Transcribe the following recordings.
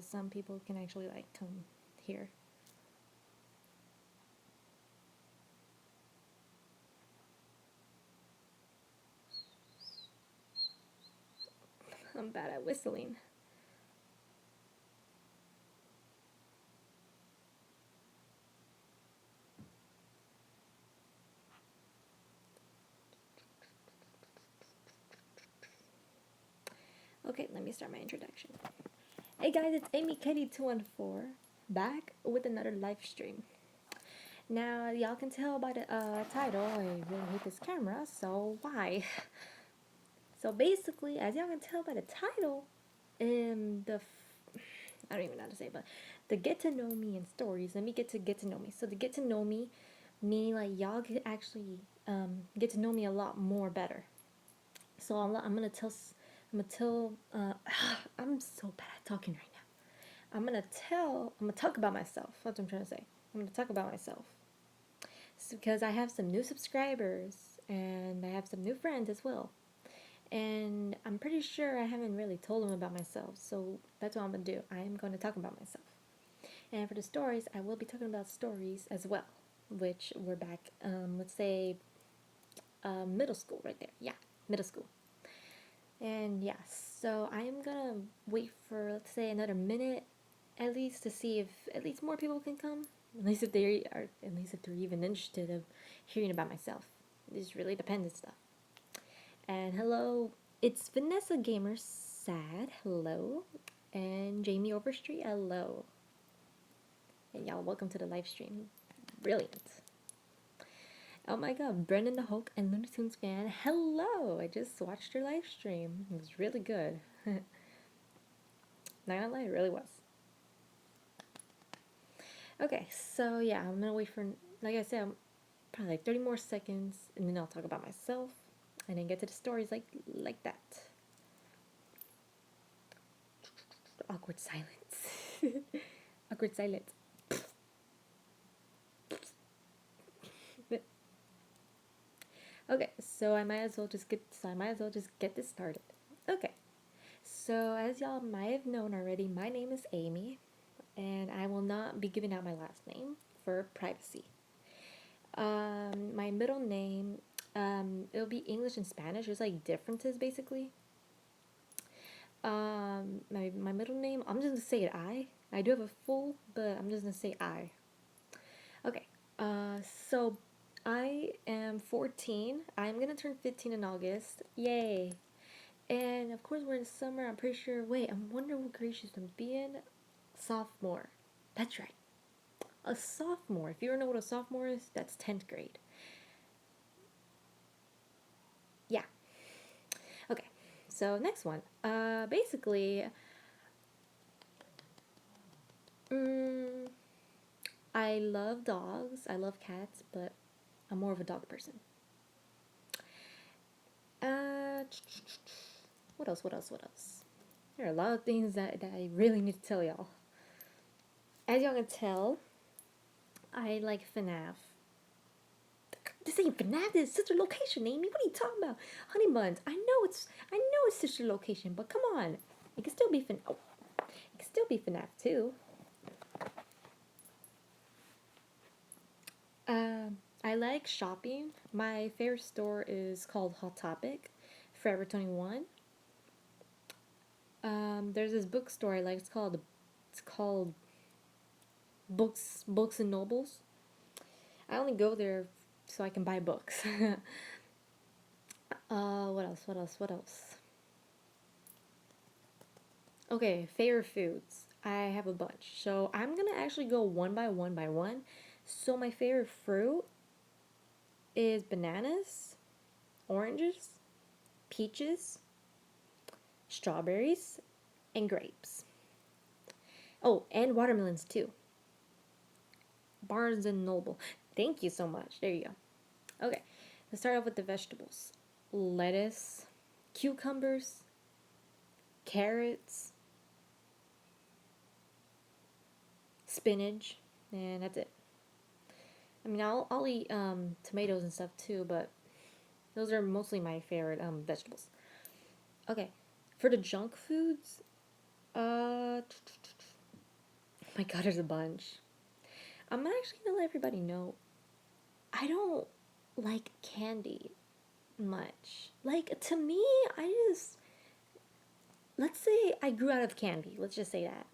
some people can actually like come here. I'm bad at whistling. Okay, let me start my introduction. Hey guys, it's Amy Kitty 214 back with another live stream. Now, y'all can tell by the title, I really hate this camera, so why? So basically, as y'all can tell by the title, I don't even know how to say it, but the get to know me and stories. Let me get to know me. So the get to know me, meaning like y'all can actually get to know me a lot more better. So I'm gonna tell. I'm so bad at talking right now. I'm gonna talk about myself. That's what I'm trying to say. I'm gonna talk about myself. Because I have some new subscribers and I have some new friends as well. And I'm pretty sure I haven't really told them about myself. So that's what I'm gonna do. I am going to talk about myself. And for the stories, I will be talking about stories as well, which we're back, let's say, middle school right there. Yeah, middle school. And yeah, so I am gonna wait for, let's say, another minute at least to see if at least more people can come. At least if they're even interested of hearing about myself. This really depends and stuff. And hello, it's Vanessa Gamer Sad. Hello, and Jamie Overstreet. Hello, and y'all, welcome to the live stream. Brilliant. Oh my god, Brendan the Hulk and Looney Tunes fan. Hello, I just watched your live stream. It was really good. Not gonna lie, it really was. Okay, so yeah, I'm gonna wait for, like I said, probably like 30 more seconds, and then I'll talk about myself, and then get to the stories like that. Awkward silence. Awkward silence. Okay, so I might as well just get this started. Okay. So as y'all might have known already, my name is Amy, and I will not be giving out my last name for privacy. My middle name, it'll be English and Spanish. There's like differences basically. My middle name, I'm just gonna say it I. I do have a full, but I'm just gonna say I. Okay. So I am 14. I'm gonna turn 15 in August. Yay! And of course we're in summer. I'm pretty sure. Wait, I'm wondering what grade she's gonna be in. Sophomore. That's right. A sophomore. If you don't know what a sophomore is, that's 10th grade. Yeah. Okay. So next one. Basically, mm, I love dogs. I love cats, but I'm more of a dog person. Uh, what else? What else? What else? There are a lot of things that I really need to tell y'all. As y'all can tell, I like FNAF. This ain't FNAF. This is Sister Location, Amy. What are you talking about? Honey buns. I know it's Sister Location, but come on, it can still be FNAF. Oh, it can still be FNAF too. I like shopping. My favorite store is called Hot Topic, Forever 21. There's this bookstore I like. It's called Books and Nobles. I only go there so I can buy books. What else? What else? What else? Okay, favorite foods. I have a bunch. So I'm gonna actually go one by one by one. So my favorite fruit is bananas, oranges, peaches, strawberries, and grapes. Oh, and watermelons too. Barnes and Noble. Thank you so much. There you go. Okay, let's start off with the vegetables. Lettuce, cucumbers, carrots, spinach, and that's it. I mean, I'll eat tomatoes and stuff too, but those are mostly my favorite vegetables. Okay, for the junk foods, uh, my god, there's a bunch. I'm actually gonna let everybody know I don't like candy much. Like, to me, I just. Let's say I grew out of candy. Let's just say that.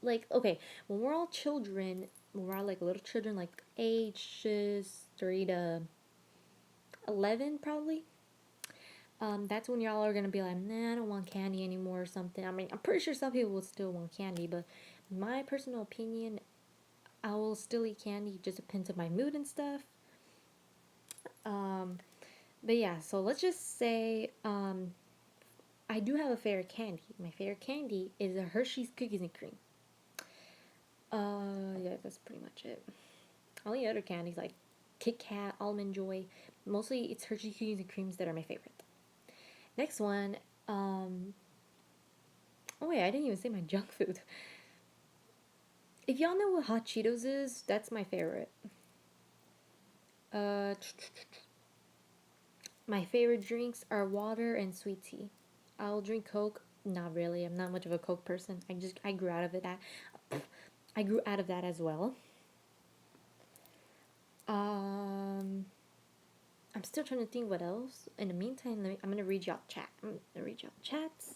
Like, okay, when we're all children, when we're all like little children, like ages 3 to 11, probably. That's when y'all are gonna be like, nah, I don't want candy anymore or something. I mean, I'm pretty sure some people will still want candy, but my personal opinion, I will still eat candy. It just depends on my mood and stuff. Um, but yeah, so let's just say, I do have a favorite candy. My favorite candy is a Hershey's Cookies and Cream. Yeah, that's pretty much it. All the other candies like Kit Kat, Almond Joy, mostly it's Hershey's Cookies and Creams that are my favorite. Next one, oh wait, I didn't even say my junk food. If y'all know what hot Cheetos is, that's my favorite. Uh, my favorite drinks are water and sweet tea. I'll drink Coke. Not really. I'm not much of a Coke person. I grew out of it. I grew out of that as well. Um, I'm still trying to think what else. In the meantime, I'm gonna read y'all chat. I'm gonna read y'all chats.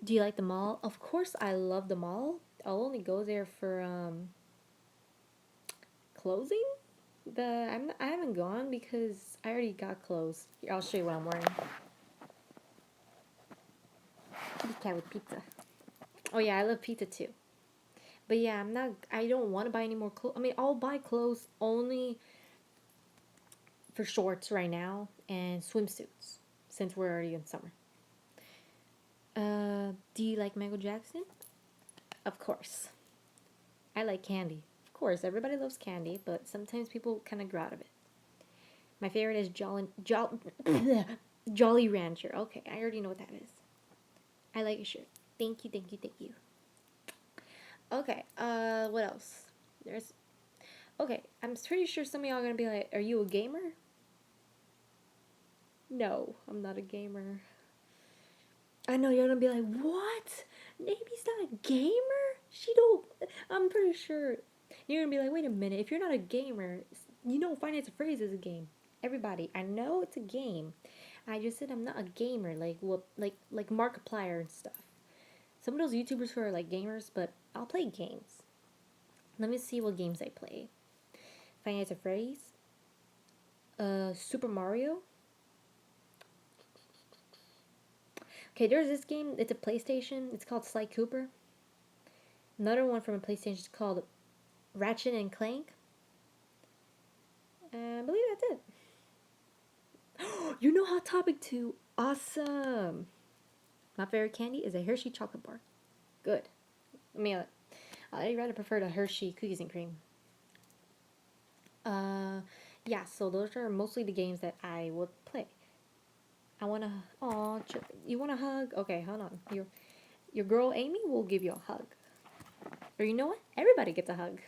Do you like the mall? Of course, I love the mall. I'll only go there for clothing. I haven't gone because I already got clothes. Here, I'll show you what I'm wearing. Kitty cat with pizza. Oh yeah, I love pizza too. But yeah, I don't want to buy any more clothes. I mean, I'll buy clothes only for shorts right now and swimsuits since we're already in summer. Do you like Michael Jackson? Of course. I like candy. Of course, everybody loves candy, but sometimes people kind of grow out of it. My favorite is Jolly Rancher. Okay, I already know what that is. I like your shirt. Thank you, thank you, thank you. Okay, what else? Okay, I'm pretty sure some of y'all are gonna be like, are you a gamer? No, I'm not a gamer. I know you're gonna be like, what? Naby's not a gamer? She don't. I'm pretty sure. You're gonna be like, wait a minute. If you're not a gamer, you know, Finance of Phrase is a game. Everybody, I know it's a game. I just said I'm not a gamer, like what, like Markiplier and stuff. Some of those YouTubers who are like gamers, but I'll play games. Let me see what games I play. Finance of Phrase. Super Mario. Okay, there's this game. It's a PlayStation. It's called Sly Cooper. Another one from a PlayStation is called Ratchet and Clank. I believe that's it. You know Hot Topic 2. Awesome. My favorite candy is a Hershey chocolate bar. Good. I mean, I'd rather prefer the Hershey cookies and cream. Yeah, so those are mostly the games that I would play. I wanna, you want a hug? Okay, hold on. Your girl Amy will give you a hug. Or you know what? Everybody gets a hug.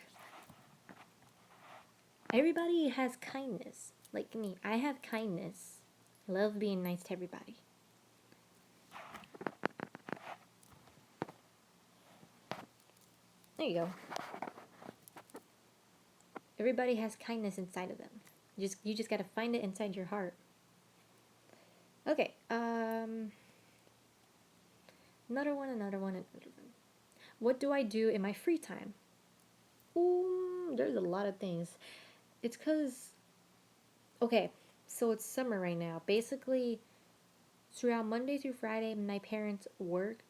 Everybody has kindness. Like me, I have kindness. I love being nice to everybody. There you go. Everybody has kindness inside of them. You just gotta find it inside your heart. Okay, another one. What do I do in my free time? Ooh, there's a lot of things. It's cause, okay, so it's summer right now. Basically, throughout Monday through Friday, my parents work.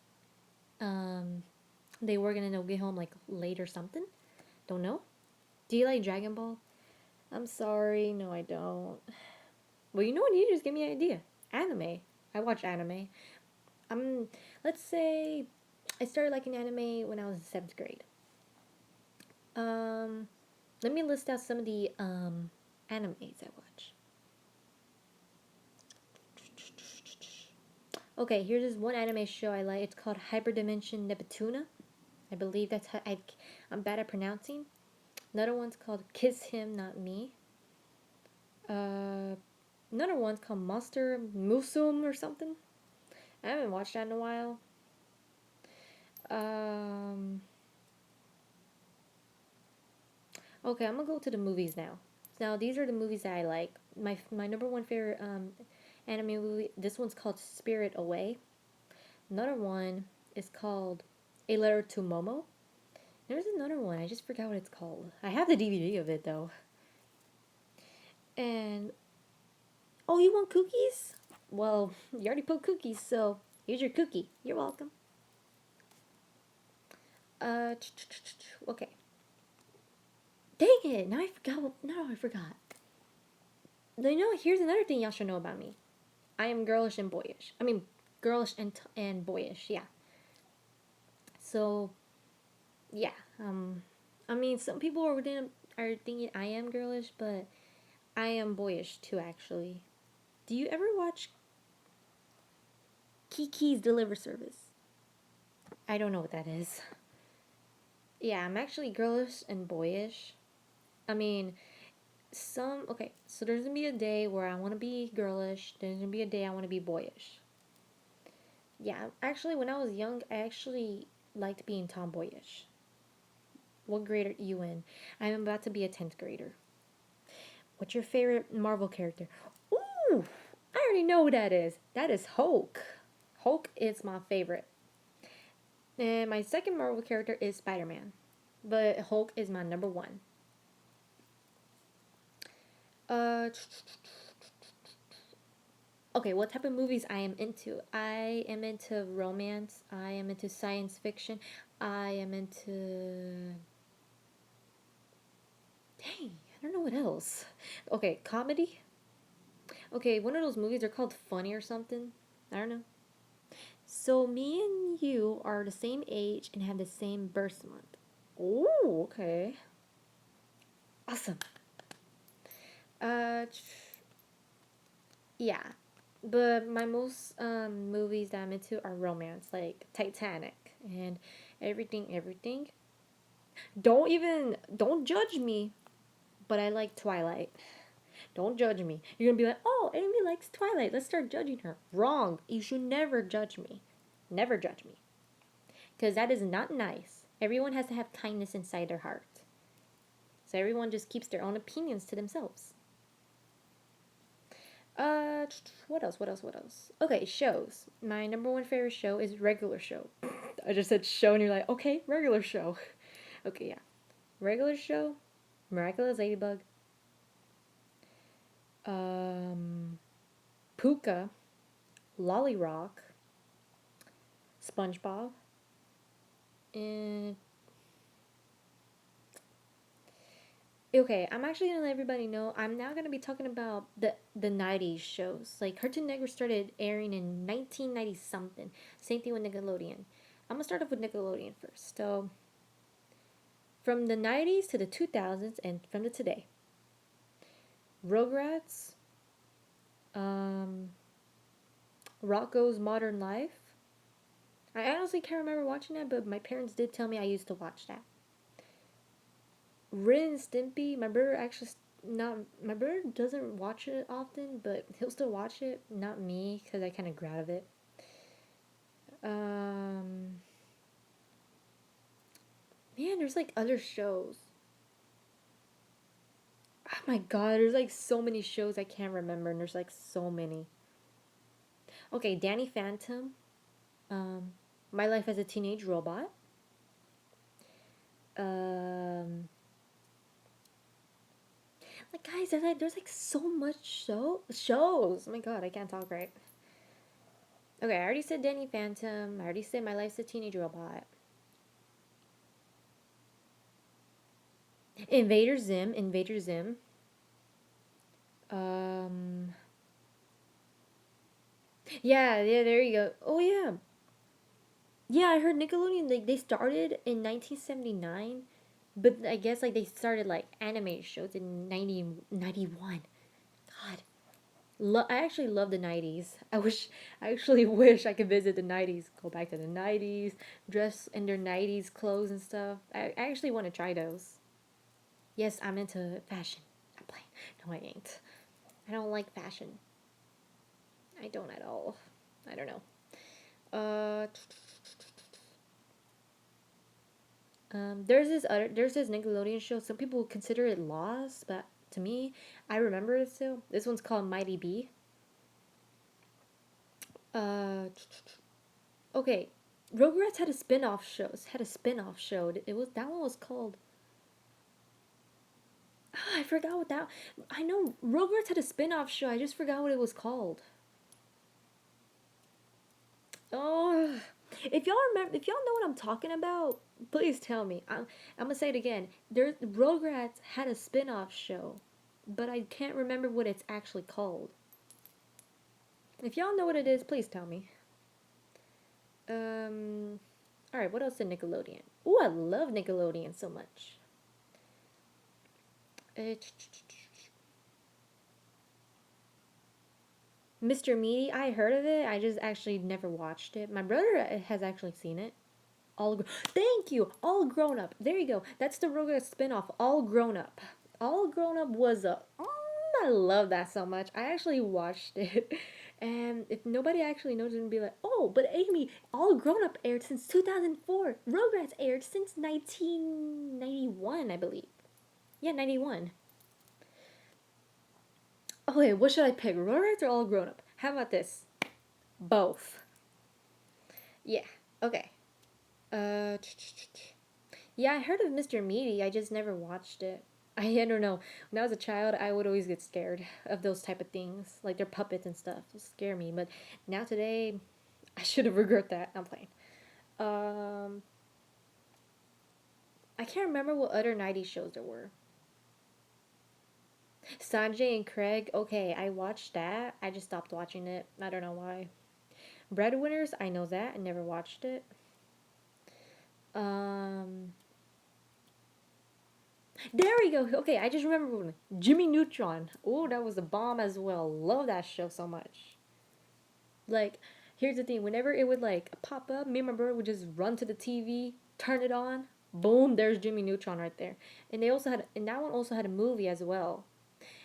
They work and then they'll get home like late or something. Don't know. Do you like Dragon Ball? I'm sorry, no, I don't. Well, you know what? You just give me an idea. Anime. I watch anime. Let's say I started liking anime when I was in 7th grade. Let me list out some of the animes I watch. Okay, here's this one anime show I like. It's called Hyperdimension Neptuna. I believe that's how I'm bad at pronouncing. Another one's called Kiss Him, Not Me. Another one's called Monster Musum or something. I haven't watched that in a while. Okay, I'm gonna go to the movies now. Now these are the movies that I like. My number one favorite anime movie. This one's called Spirit Away. Another one is called A Letter to Momo. There's another one. I just forgot what it's called. I have the DVD of it though. And oh, you want cookies? Well, you already put cookies, so here's your cookie. You're welcome. Okay. Dang it! Now I forgot. No, I forgot. You know, here's another thing y'all should know about me. I am girlish and boyish. I mean, girlish and boyish. Yeah. So yeah. I mean, some people are thinking I am girlish, but I am boyish too. Actually, do you ever watch Kiki's Deliver Service? I don't know what that is. Yeah, I'm actually girlish and boyish. I mean, okay, so there's gonna be a day where I want to be girlish, there's gonna be a day I want to be boyish. Yeah, actually, when I was young, I actually liked being tomboyish. What grade are you in? I'm about to be a 10th grader. What's your favorite Marvel character? Ooh, I already know who that is. That is Hulk. Hulk is my favorite. And my second Marvel character is Spider Man. But Hulk is my number one. Uh, okay, what type of movies I am into? I am into romance. I am into science fiction. I am into. Dang, I don't know what else. Okay, comedy. Okay, one of those movies are called Funny or something. I don't know. So me and you are the same age and have the same birth month. Oh, okay. Awesome. Uh, yeah. But my most movies that I'm into are romance, like Titanic and everything. Don't judge me, but I like Twilight. Don't judge me. You're gonna be like, oh, Amy likes Twilight. Let's start judging her. Wrong. You should never judge me. Never judge me. Because that is not nice. Everyone has to have kindness inside their heart. So everyone just keeps their own opinions to themselves. What else? What else? Okay, shows. My number one favorite show is Regular Show. I just said show, and you're like, okay, Regular Show. Okay, yeah. Regular Show, Miraculous Ladybug, um, Puka, Lolly Rock, SpongeBob, and okay, I'm actually gonna let everybody know I'm now gonna be talking about the '90s shows. Like Cartoon Network started airing in 1990 something. Same thing with Nickelodeon. I'm gonna start off with Nickelodeon first. So from the '90s to the 2000s and from the today, Rugrats, um, Rocco's Modern Life. I honestly can't remember watching that, but my parents did tell me I used to watch that. Ren and Stimpy. My brother actually not. My brother doesn't watch it often, but he'll still watch it. Not me, because I kind of grew out of it. Um, man, there's like other shows. Oh my god, there's like so many shows I can't remember, and there's like so many. Okay, Danny Phantom. Um, My Life as a Teenage Robot. Um, like guys, there's like so much shows. Oh my god, I can't talk right. Okay, I already said Danny Phantom. I already said My Life's a Teenage Robot. Invader Zim. Um, yeah, there you go. Oh yeah, yeah. I heard Nickelodeon like they started in 1979, but I guess like they started like anime shows in 1991. God, I actually love the 90s. I actually wish I could visit the 90s, go back to the 90s, dress in their 90s clothes and stuff. I actually want to try those. Yes, I'm into fashion. I'm playing. No, I ain't. I don't like fashion. I don't at all. I don't know. Uh, there's this Nickelodeon show. Some people consider it lost, but to me, I remember it still. This one's called Mighty B. Uh, okay, Rugrats had a spin-off shows. Had a spin-off show. It was that one was called. I forgot what that. I know Rugrats had a spin-off show. I just forgot what it was called. Oh, if y'all know what I'm talking about, please tell me. I'm gonna say it again. There, Rugrats had a spin-off show, but I can't remember what it's actually called. If y'all know what it is, please tell me. Um, all right. What else did Nickelodeon? Oh, I love Nickelodeon so much. Uh, Mr. Meaty, I heard of it. I just actually never watched it. My brother has actually seen it. Thank you. All Grown Up. There you go. That's the Rugrats spinoff. All Grown Up. All Grown Up was a. I love that so much. I actually watched it, and if nobody actually knows, it'd be like, oh, but Amy, All Grown Up aired since 2004. Rugrats aired since 1991, I believe. Yeah, 91. Okay, what should I pick? Rugrats or All Grown Up? How about this? Both. Yeah. Okay. Uh. Yeah, I heard of Mr. Meaty. I just never watched it. I don't know. When I was a child, I would always get scared of those type of things, like their puppets and stuff. It scare me. But now today, I should have regret that. I'm playing. Um, I can't remember what other '90s shows there were. Sanjay and Craig. Okay, I watched that. I just stopped watching it. I don't know why. Breadwinners. I know that. I never watched it. Um, There we go. Okay, I just remember one. Jimmy Neutron. Oh, that was a bomb as well. Love that show so much. Like, here's the thing. Whenever it would like pop up, me and my brother would just run to the TV, turn it on. Boom, there's Jimmy Neutron right there. And and that one also had a movie as well.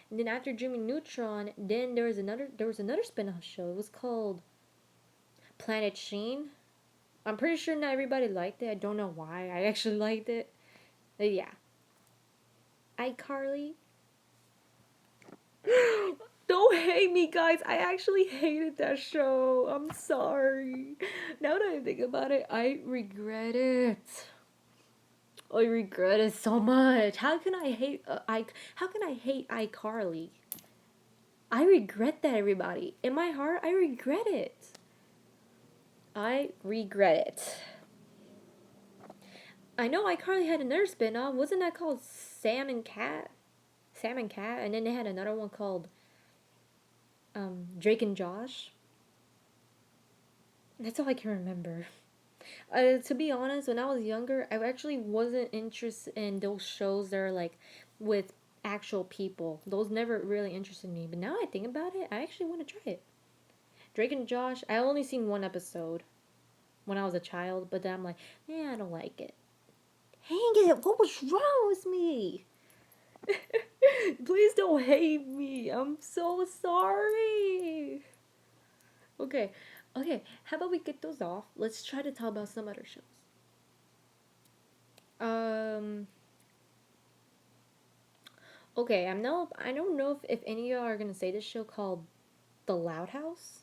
And then after Jimmy Neutron, then there was another spin-off show. It was called Planet Sheen. I'm pretty sure not everybody liked it. I don't know why. I actually liked it. Yeah. iCarly. Don't hate me, guys. I actually hated that show. I'm sorry. Now that I think about it, I regret it. I regret it so much. How can I hate How can I hate iCarly? I regret that, everybody. In my heart, I regret it. I regret it. I know iCarly had another spin-off. Wasn't that called Sam and Cat? Sam and Cat, and then they had another one called Drake and Josh. That's all I can remember. To be honest, when I was younger, I actually wasn't interested in those shows that are like with actual people. Those never really interested me. But now I think about it, I actually want to try it. Drake and Josh, I only seen one episode when I was a child, but then I'm like, yeah, I don't like it. Hang it, what was wrong with me? Please don't hate me. I'm so sorry. Okay, okay. How about we get those off? Let's try to talk about some other shows. Um. Okay, I don't know if any of y'all are gonna say this show called The Loud House.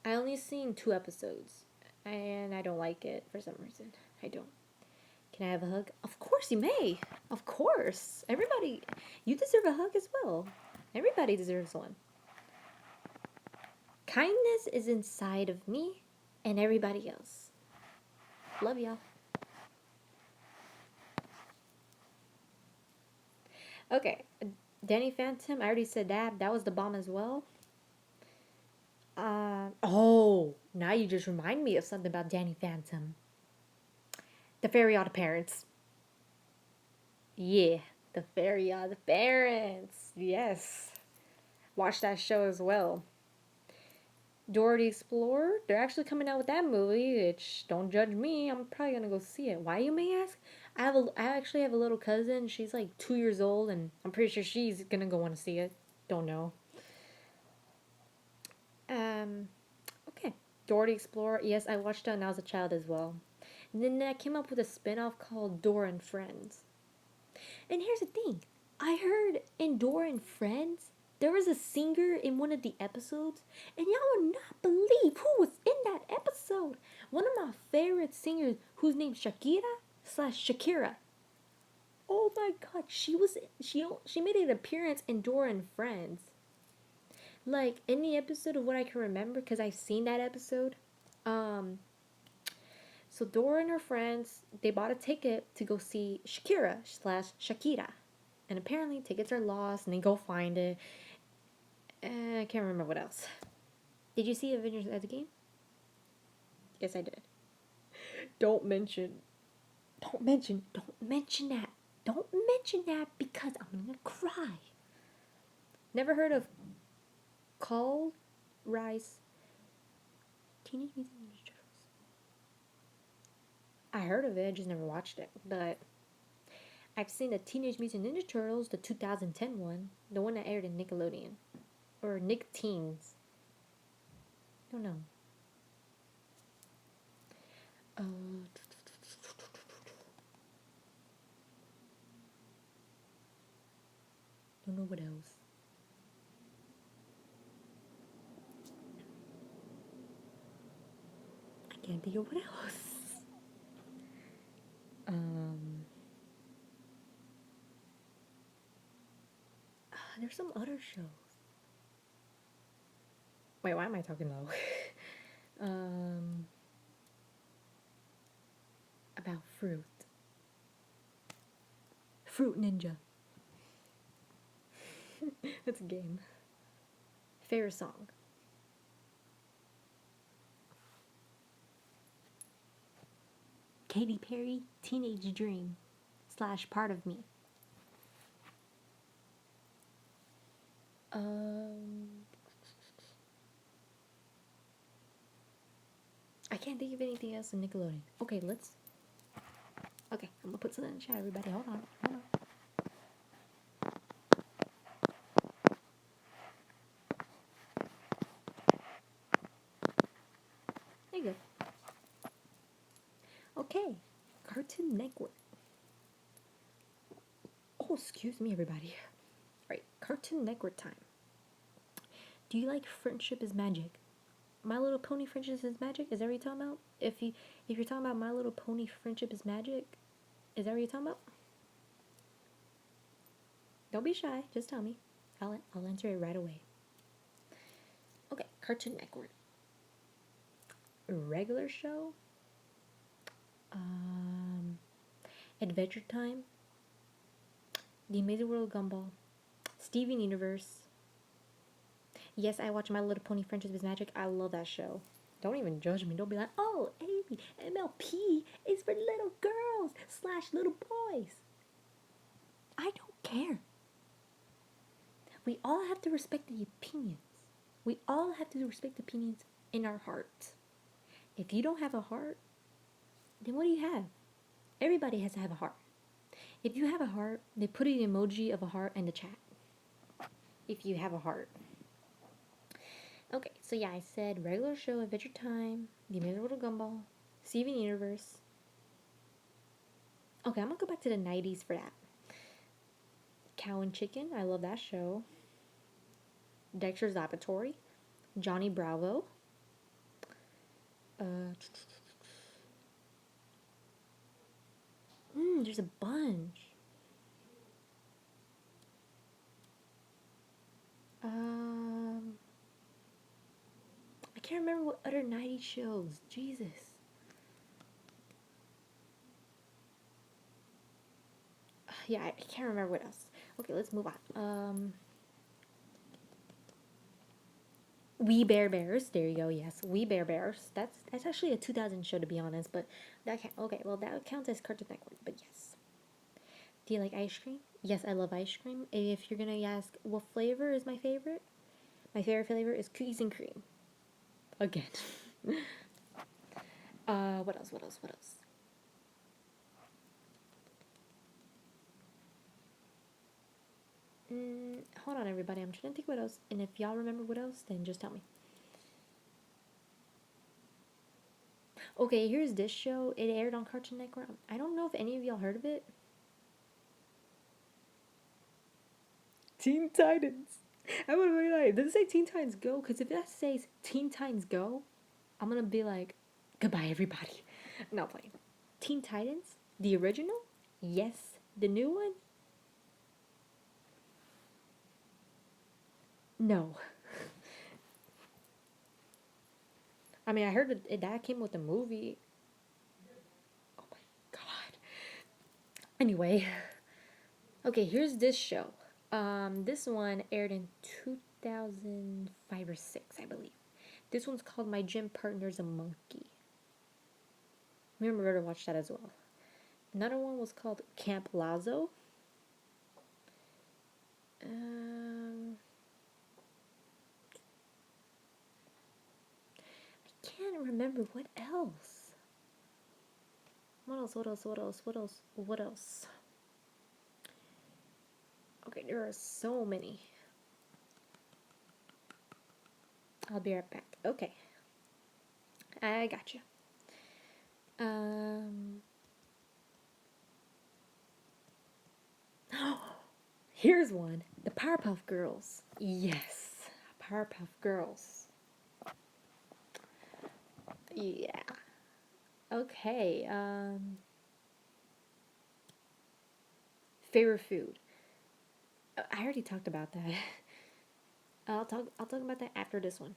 I only seen 2 episodes, and I don't like it for some reason. I don't. Can I have a hug? Of course you may. Of course, everybody, you deserve a hug as well. Everybody deserves one. Kindness is inside of me and everybody else. Love y'all. Okay, Danny Phantom. I already said that. That was the bomb as well. Oh, now you just remind me of something about Danny Phantom. The Fairy Odd Parents. Yeah, the Fairy Odd Parents. Yes. Watch that show as well. Dora the Explorer. They're actually coming out with that movie, which don't judge me. I'm probably gonna go see it. Why, you may ask? I actually have a little cousin. She's like 2 years old, and I'm pretty sure she's gonna go want to see it. Don't know. Um, okay. Dora the Explorer. Yes, I watched that when I was a child as well. And then I came up with a spin-off called Dora and Friends. And here's the thing. I heard in Dora and Friends, there was a singer in one of the episodes, and y'all would not believe who was in that episode. One of my favorite singers, whose name's Shakira. Oh my god, she made an appearance in Dora and Friends. Like in the episode of what I can remember, because I've seen that episode. So Dora and her friends, they bought a ticket to go see Shakira. And apparently tickets are lost and they go find it. I can't remember what else. Did you see Avengers Endgame? Yes, I did. Don't mention that. Don't mention that because I'm gonna cry. Never heard of Call Rise Teenage Mutant Ninja Turtles? I heard of it, I just never watched it. But I've seen the Teenage Mutant Ninja Turtles, the 2010 one, the one that aired in Nickelodeon. Or Nick Teens. I don't know. Don't know what else. I can't think of what else. There's some other shows. Wait, why am I talking low? About fruit. Fruit Ninja. That's a game. Favorite song. Katy Perry, Teenage Dream / Part of Me. I can't think of anything else in Nickelodeon. Okay, Okay, I'm gonna put something in the chat, everybody. Hold on. There you go. Okay, Cartoon Network. Oh, excuse me, everybody. Right, Cartoon Network time. Do you like Friendship is Magic? My Little Pony Friendship is Magic? Is that what you're talking about? If you're talking about My Little Pony Friendship is Magic, is that what you're talking about? Don't be shy. Just tell me. I'll answer it right away. Okay, Cartoon Network. Regular show. Adventure Time. The Amazing World of Gumball. Steven Universe. Yes, I watch My Little Pony Friendship is Magic. I love that show. Don't even judge me. Don't be like, oh, Amy, MLP is for little girls / little boys. I don't care. We all have to respect the opinions. We all have to respect opinions in our hearts. If you don't have a heart, then what do you have? Everybody has to have a heart. If you have a heart, they put an emoji of a heart in the chat. If you have a heart. Okay, so yeah, I said regular show, Adventure Time, The Amazing World of Gumball, Steven Universe. Okay, I'm gonna go back to the 90s for that. Cow and Chicken, I love that show. Dexter's Laboratory, Johnny Bravo. There's a bunch. I can't remember what other 90s shows. Jesus. Yeah, I can't remember what else. Okay, let's move on. We Bare Bears. There you go. Yes, We Bare Bears. That's actually a 2000 show, to be honest. But that can't. Okay, well that counts as Cartoon Network. But yes. Do you like ice cream? Yes, I love ice cream. If you're gonna ask what flavor is my favorite flavor is cookies and cream. Again. What else? Hold on, everybody. I'm trying to think what else. And if y'all remember what else, then just tell me. Okay, here's this show. It aired on Cartoon Network. I don't know if any of y'all heard of it. Teen Titans. I'm gonna be like, does it say Teen Titans Go? Because if that says Teen Titans Go, I'm gonna be like, goodbye, everybody. I'm not playing. Teen Titans? The original? Yes. The new one? No. I mean, I heard that came with the movie. Oh my god. Anyway, okay, here's this show. This one aired in 2005 or 6, I believe. This one's called My Gym Partner's a Monkey. Remember to watch that as well. Another one was called Camp Lazo. I can't remember what else. What else? What else? What else? What else? What else? Okay, there are so many. I'll be right back. Okay. I got you. Here's one. The Powerpuff Girls. Yes. Powerpuff Girls. Yeah. Okay. Favorite food. I already talked about that. I'll talk about that after this one.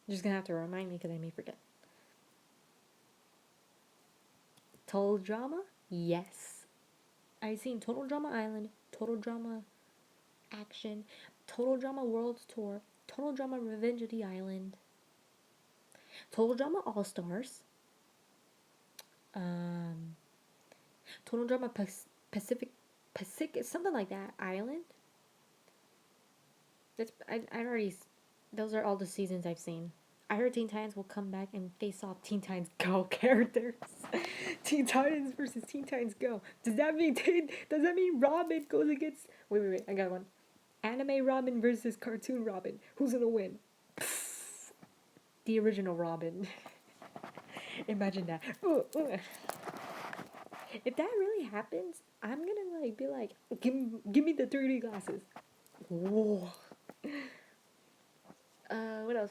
You're just gonna have to remind me because I may forget. Total Drama? Yes. I've seen Total Drama Island, Total Drama Action, Total Drama World Tour, Total Drama Revenge of the Island, Total Drama All Stars, Total Drama Pacific, something like that, Island. I already, those are all the seasons I've seen. I heard Teen Titans will come back and face off Teen Titans Go characters. Teen Titans versus Teen Titans Go. Does that mean Robin goes against? Wait. I got one. Anime Robin versus cartoon Robin. Who's gonna win? The original Robin. Imagine that. If that really happens, I'm gonna be like, give me the 3D glasses. Whoa. What else?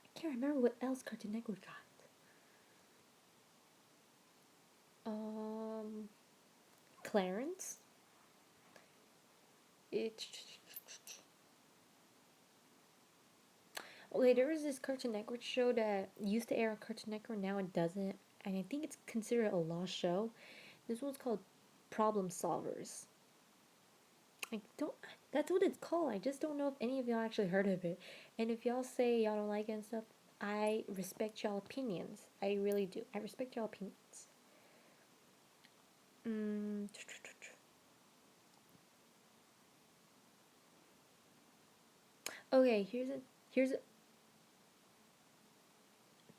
I can't remember what else Cartoon Network got. Clarence. Okay, there was this Cartoon Network show that used to air on Cartoon Network, now it doesn't, and I think it's considered a lost show. This one's called Problem Solvers. I don't. That's what it's called. I just don't know if any of y'all actually heard of it. And if y'all say y'all don't like it and stuff, I respect y'all opinions. I really do. I respect y'all opinions. Okay, here's a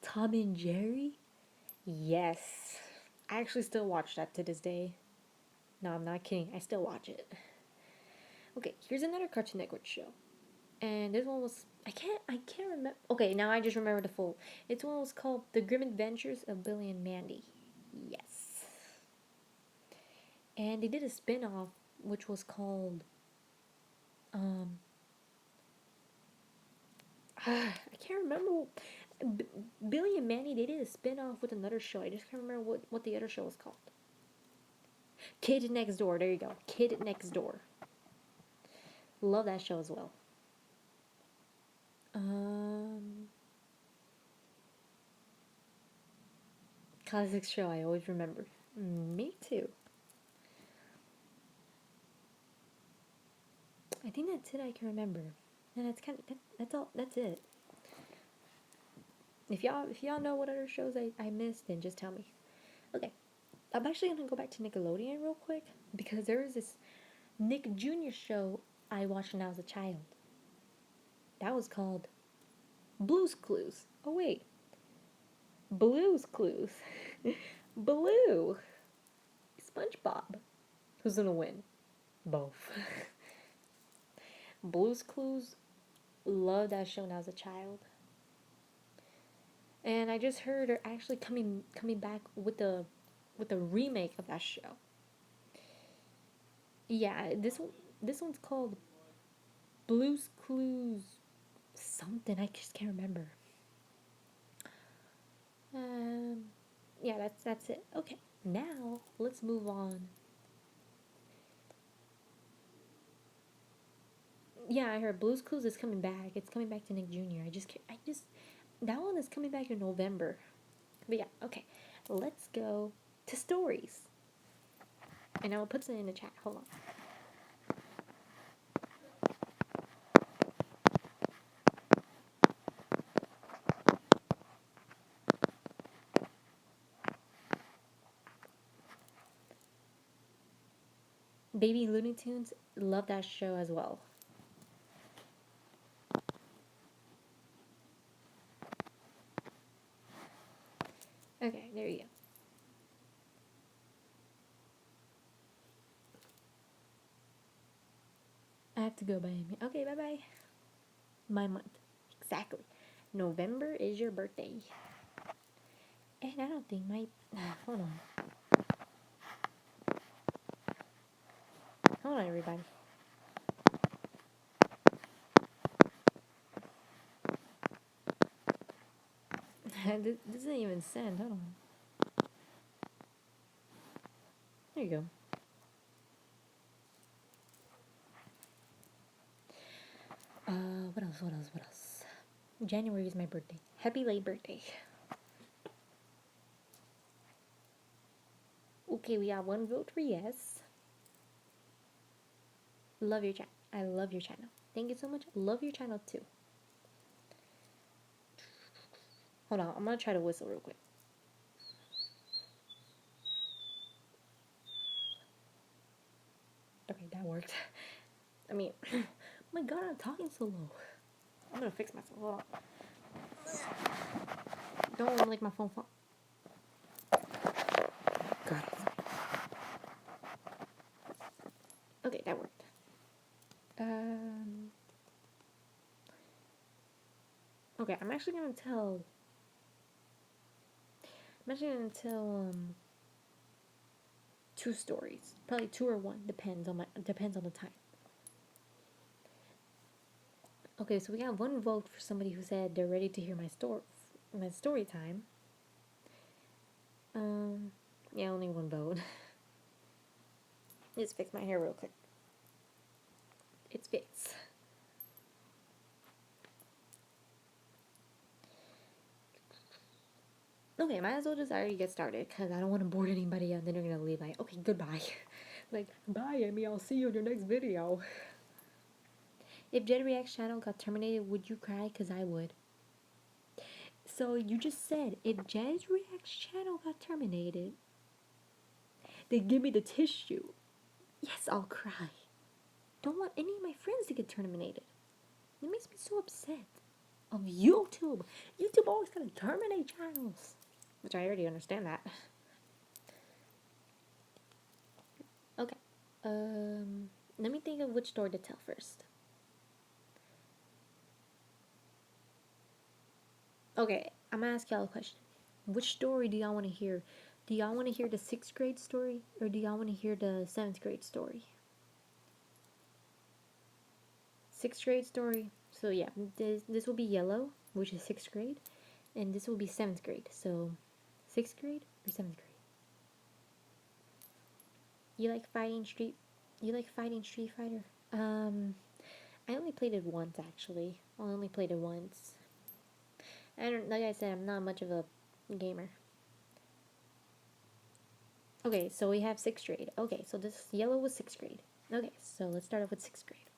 Tom and Jerry. Yes, I actually still watch that to this day. No, I'm not kidding. I still watch it. Okay, here's another Cartoon Network show. And this one was I can't remember. Okay, now I just remember the full. This one was called The Grim Adventures of Billy and Mandy. Yes. And they did a spin-off which was called I can't remember. Billy and Mandy, they did a spin-off with another show. I just can't remember what the other show was called. Kid Next Door. There you go. Kid Next Door. Love that show as well. Classic show I always remember. Me too. I think that's it I can remember. And that's all. That's it. If y'all know what other shows I missed, then just tell me. Okay. I'm actually gonna go back to Nickelodeon real quick because there was this Nick Jr. show I watched when I was a child. That was called Blue's Clues. Oh wait. Blue's Clues. Blue. SpongeBob. Who's gonna win? Both. Blue's Clues Love that show when I was a child. And I just heard they're actually coming back with a remake of that show. Yeah, this one's called Blue's Clues something. I just can't remember. Um, yeah, that's it. Okay, now let's move on. Yeah, I heard Blue's Clues is coming back. It's coming back to Nick Jr. I just that one is coming back in November. But yeah, okay. Let's go to stories. And I will put some in the chat. Hold on. Baby Looney Tunes, love that show as well. Okay, there you go. I have to go by Amy. Okay, bye bye. My month. Exactly. November is your birthday. And I don't think my. Hold on. Hold on, everybody. This doesn't even send. Hold on. There you go. What else? What else? What else? January is my birthday. Happy late birthday. Okay, we got one vote for yes. Love your channel. I love your channel. Thank you so much. Love your channel too. Hold on, I'm gonna try to whistle real quick. Okay, that worked. I mean, oh my god, I'm talking so low. I'm gonna fix myself. Hold on. Don't like my phone. God. Okay, that worked. Okay, I'm actually gonna tell. Two stories. Probably two or one. Depends on the time. Okay, so we got one vote for somebody who said they're ready to hear my story time. Yeah, only one vote. Just fix my hair real quick. It's fixed. Okay, might as well just already get started because I don't want to board anybody out. Then they're gonna leave like, okay, goodbye. Like, bye, Amy. I'll see you in your next video. If Jed React's channel got terminated, would you cry? Because I would. So you just said if Jed React's channel got terminated, they give me the tissue. Yes, I'll cry. Don't want any of my friends to get terminated. It makes me so upset. Of YouTube. YouTube always gotta terminate channels. Which I already understand that. Okay. Let me think of which story to tell first. Okay, I'm gonna ask y'all a question. Which story do y'all want to hear? Do y'all want to hear the 6th grade story or do y'all want to hear the 7th grade story? 6th grade story. So yeah, this will be yellow, which is 6th grade, and this will be 7th grade. So 6th grade or 7th grade? You like fighting Street Fighter? I only played it once actually. I only played it once. Like I said, I'm not much of a gamer. Okay, so we have 6th grade. Okay, so this yellow was 6th grade. Okay, so let's start off with 6th grade.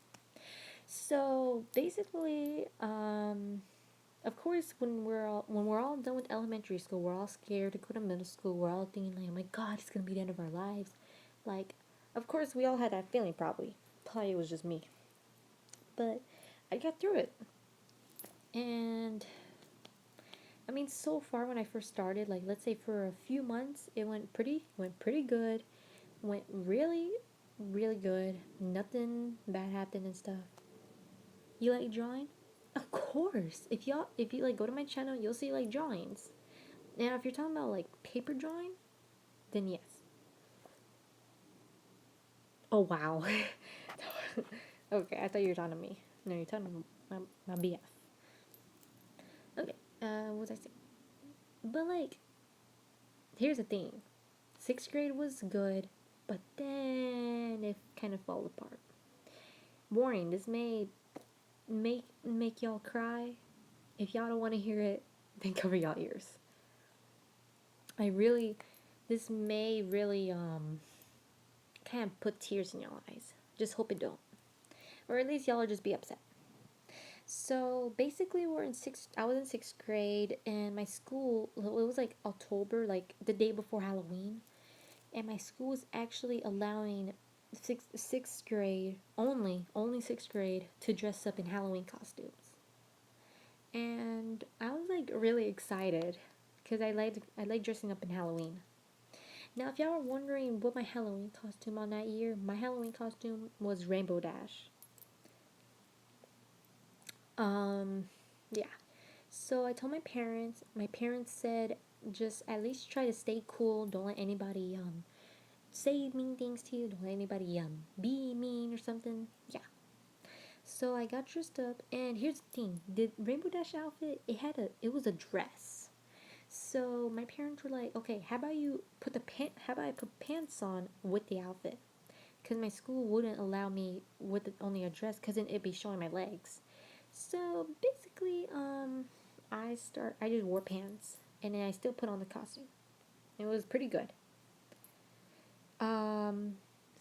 So basically, of course, when we're all done with elementary school, we're all scared to go to middle school. We're all thinking like, oh my god, it's gonna be the end of our lives. Like, of course, we all had that feeling. Probably it was just me, but I got through it. And I mean, so far when I first started, like let's say for a few months, it went pretty good, went really, really good. Nothing bad happened and stuff. You like drawing? Of course, if you like go to my channel, you'll see like drawings. Now, if you're talking about like paper drawing, then yes. Oh wow. Okay, I thought you were talking to me. No, you're talking to my BF. Okay, what was I saying? But like, here's the thing. Sixth grade was good, but then it kind of fell apart. Warning: this may make y'all cry. If y'all don't want to hear it, then cover y'all ears. I really, this may really kind of put tears in y'all eyes. Just hope it don't, or at least y'all will just be upset. So basically, I was in sixth grade, and my school. It was like October, like the day before Halloween, and my school was actually allowing sixth grade only sixth grade to dress up in Halloween costumes, and I was like really excited because I like dressing up in Halloween. Now, if y'all are wondering what my Halloween costume on that year, my Halloween costume was Rainbow Dash. Um, yeah. So I told my parents. My parents said just at least try to stay cool. Don't let anybody say mean things to you. Don't let anybody be mean or something. Yeah. So I got dressed up, and here's the thing: the Rainbow Dash outfit, it was a dress. So my parents were like, okay, how about you put the pant? How about I put pants on with the outfit? Because my school wouldn't allow me with only a dress, because then it'd be showing my legs. So basically, I just wore pants, and then I still put on the costume. It was pretty good. Um,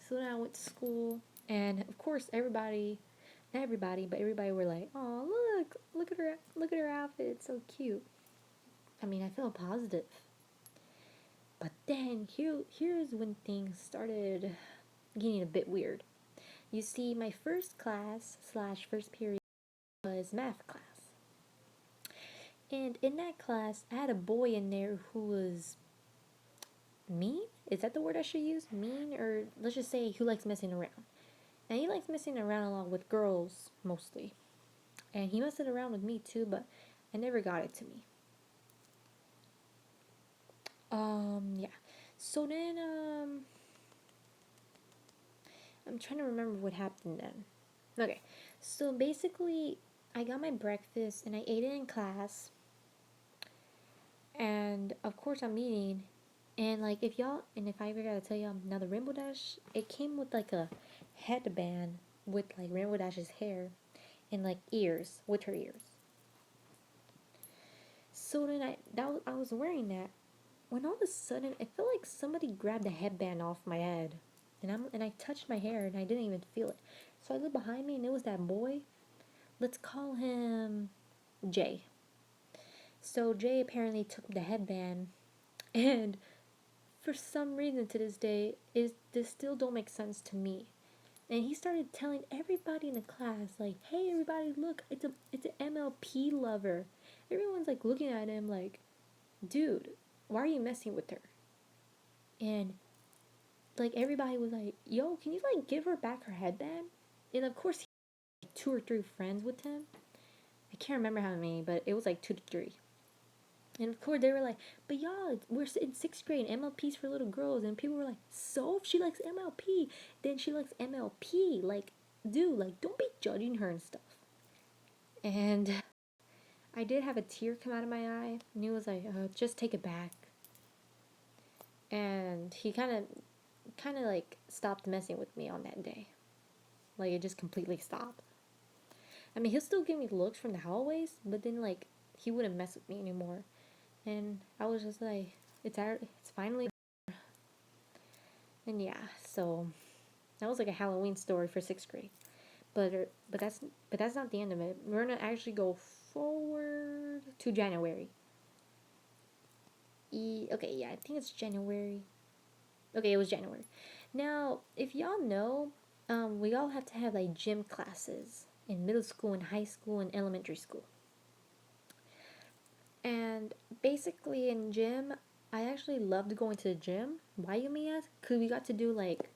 so then I went to school, and of course, not everybody, but everybody were like, "Oh, look at her outfit, it's so cute." I mean, I felt positive, but then here's when things started getting a bit weird. You see, my first class slash first period was math class. And in that class, I had a boy in there who was mean. Is that the word I should use? Mean, or let's just say who likes messing around. And he likes messing around a lot with girls mostly. And he messed around with me too, but I never got it to me. Yeah. So then, I'm trying to remember what happened then. Okay. So basically, I got my breakfast and I ate it in class. And of course, I'm eating. And like, if I ever gotta tell y'all, now the Rainbow Dash, it came with like a headband with like Rainbow Dash's hair and like ears, with her ears. So then I was wearing that when all of a sudden it felt like somebody grabbed the headband off my head, and I touched my hair and I didn't even feel it. So I looked behind me and it was that boy. Let's call him Jay. So Jay apparently took the headband, and for some reason to this day, this still don't make sense to me. And he started telling everybody in the class, like, "Hey, everybody, look, it's an MLP lover." Everyone's like looking at him like, "Dude, why are you messing with her?" And like everybody was like, "Yo, can you like give her back her headband?" And of course, he had like 2 or 3 friends with him. I can't remember how many, but it was like 2 to 3. And of course, they were like, "But y'all, we're in sixth grade, MLP's for little girls." And people were like, "So if she likes MLP, then she likes MLP. Like, dude, like, don't be judging her and stuff." And I did have a tear come out of my eye, and he was like, "Just take it back." And he kind of like stopped messing with me on that day. Like, it just completely stopped. I mean, he'll still give me looks from the hallways, but then like he wouldn't mess with me anymore. And I was just like, it's finally. And yeah, so that was like a Halloween story for sixth grade. But that's not the end of it. We're gonna actually go forward to January. Okay, yeah, I think it's January. Okay, it was January. Now, if y'all know, we all have to have like gym classes in middle school and high school and elementary school. And basically in gym, I actually loved going to the gym. Why, you may ask? Because we got to do like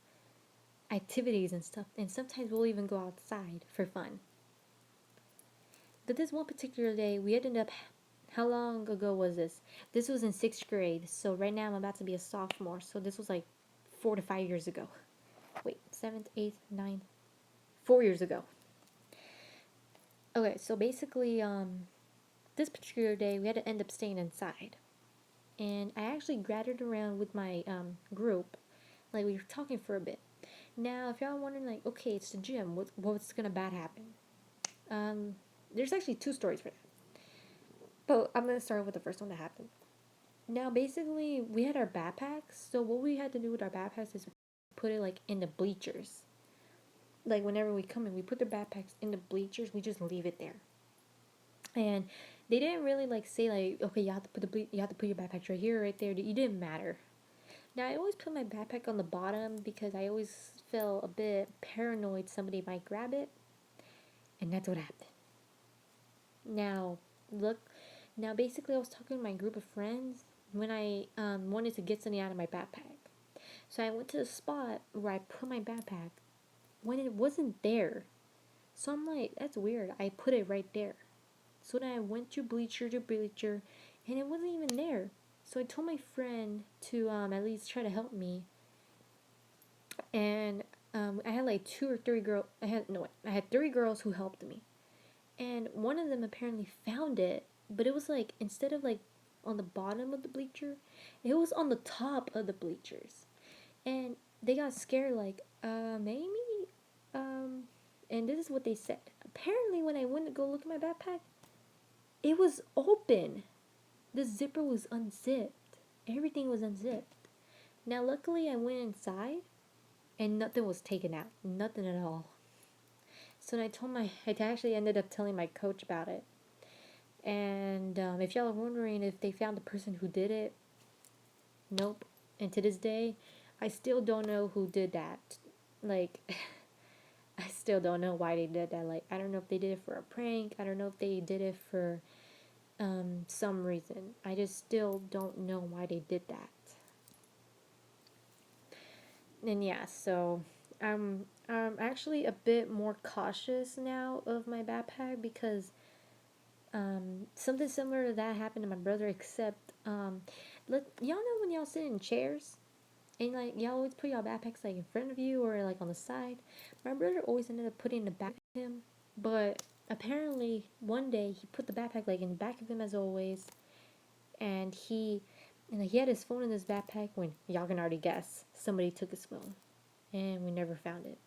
activities and stuff, and sometimes we'll even go outside for fun. But this one particular day, we ended up. How long ago was this? This was in sixth grade. So right now I'm about to be a sophomore. So this was like 4 to 5 years ago. Wait, seventh, eighth, ninth, 4 years ago. Okay, so basically, this particular day we had to end up staying inside, and I actually gathered around with my group, like we were talking for a bit. Now, if y'all are wondering, like, okay, it's the gym. What's gonna bad happen? There's actually two stories for that, but I'm gonna start with the first one that happened. Now, basically, we had our backpacks. So what we had to do with our backpacks is put it like in the bleachers. Like whenever we come in, we put the backpacks in the bleachers. We just leave it there. And they didn't really like say like, okay, you have to put you have to put your backpack right here, right there. You didn't matter. Now I always put my backpack on the bottom because I always felt a bit paranoid somebody might grab it, and that's what happened. Now look, now basically I was talking to my group of friends when I wanted to get something out of my backpack. So I went to the spot where I put my backpack when it wasn't there. So I'm like, that's weird. I put it right there. So then I went to bleacher, and it wasn't even there. So I told my friend to at least try to help me. And I had like two or three girls. I had three girls who helped me, and one of them apparently found it, but it was like instead of like on the bottom of the bleacher, it was on the top of the bleachers, and they got scared like maybe um, and this is what they said. Apparently, when I went to go look at my backpack, it was open. The zipper was unzipped. Everything was unzipped. Now, luckily, I went inside and nothing was taken out. Nothing at all. So I actually ended up telling my coach about it. And if y'all are wondering if they found the person who did it, nope. And to this day, I still don't know who did that. Like, I still don't know why they did that. Like, I don't know if they did it for a prank. I don't know if they did it for some reason. I just still don't know why they did that. And yeah, so I'm actually a bit more cautious now of my backpack because something similar to that happened to my brother. Except y'all know when y'all sit in chairs and like y'all always put y'all backpacks like in front of you or like on the side. My brother always ended up putting the back of him, but apparently one day he put the backpack like in the back of him as always, and he had his phone in his backpack when y'all can already guess somebody took his phone, and we never found it.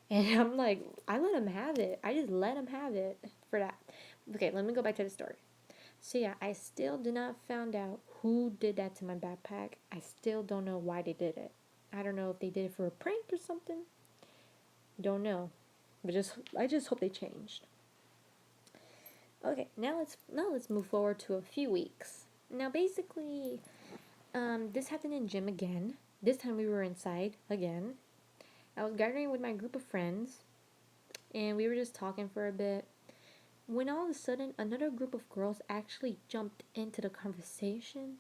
And I'm like, I let him have it. I just let him have it for that. Okay, let me go back to the story. So yeah, I still did not find out who did that to my backpack. I still don't know why they did it. I don't know if they did it for a prank or something. Don't know. But I just hope they changed. Okay, now let's move forward to a few weeks. Now basically, this happened in gym again. This time we were inside again. I was gathering with my group of friends, and we were just talking for a bit. When all of a sudden, another group of girls actually jumped into the conversation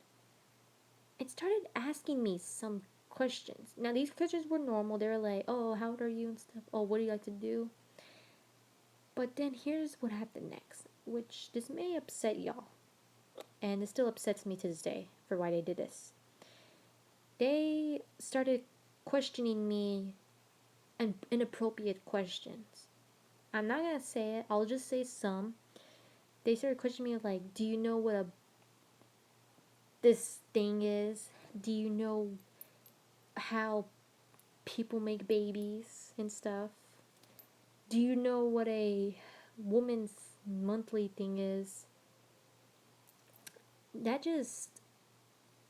and started asking me some questions. Now, these questions were normal. They were like, oh, how old are you and stuff? Oh, what do you like to do? But then here's what happened next, which this may upset y'all. And it still upsets me to this day for why they did this. They started questioning me and inappropriate questions. I'm not gonna say it, I'll just say some. They started questioning me like, do you know what this thing is? Do you know how people make babies and stuff? Do you know what a woman's monthly thing is? That just,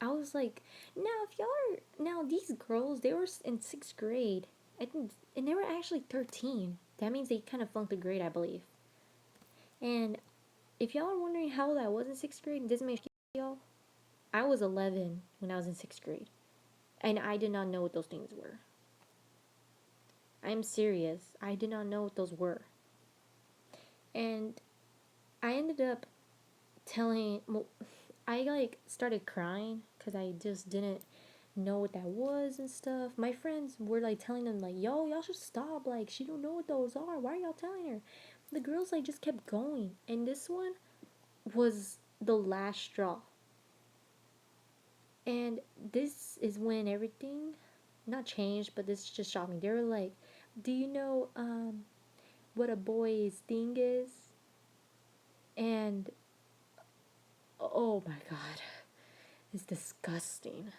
I was like, now if y'all are, now these girls, they were in sixth grade, I think, and they were actually 13. That means they kind of flunked a grade, I believe. And if y'all are wondering how old I was in sixth grade, doesn't make y'all, I was 11 when I was in sixth grade, and I did not know what those things were. I'm serious. I did not know what those were. And I ended up telling, well, I like started crying because I just didn't know what that was and stuff. My friends were like telling them like, yo, y'all should stop. Like, she don't know what those are. Why are y'all telling her? The girls like just kept going, and this one was the last straw. And this is when everything not changed, but this just shocked me. They were like, "Do you know what a boy's thing is?" And oh my god, it's disgusting.